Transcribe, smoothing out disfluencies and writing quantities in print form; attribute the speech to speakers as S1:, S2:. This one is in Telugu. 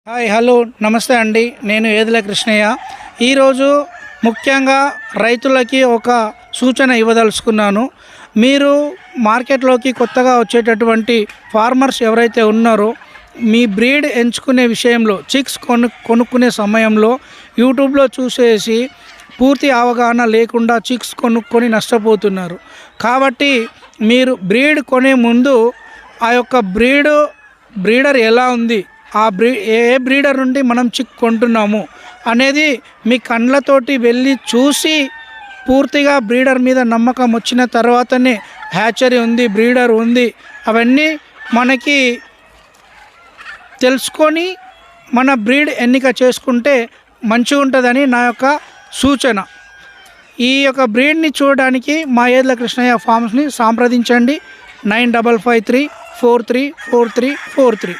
S1: హాయ్ హలో నమస్తే అండి. నేను ఏదుల కృష్ణయ్య. ఈరోజు ముఖ్యంగా రైతులకి ఒక సూచన ఇవ్వదలుచుకున్నాను. మీరు మార్కెట్లోకి కొత్తగా వచ్చేటటువంటి ఫార్మర్స్ ఎవరైతే ఉన్నారో మీ బ్రీడ్ ఎంచుకునే విషయంలో చిక్స్ కొనుక్కునే సమయంలో యూట్యూబ్లో చూసేసి పూర్తి అవగాహన లేకుండా చిక్స్ కొనుక్కొని నష్టపోతున్నారు. కాబట్టి మీరు బ్రీడ్ కొనే ముందు ఆ యొక్క బ్రీడర్ ఎలా ఉంది, ఏ బ్రీడర్ నుండి మనం చిక్ కొంటున్నాము అనేది మీ కళ్ళతోటి వెళ్ళి చూసి పూర్తిగా బ్రీడర్ మీద నమ్మకం వచ్చిన తర్వాతనే హ్యాచరీ ఉంది, బ్రీడర్ ఉంది, అవన్నీ మనకి తెలుసుకొని మన బ్రీడ్ ఎన్నిక చేసుకుంటే మంచిగా ఉంటుందని నా యొక్క సూచన. ఈ యొక్క బ్రీడ్ని చూడడానికి మా ఏదుల కృష్ణయ్య ఫార్మ్స్ని సంప్రదించండి. 9553434343.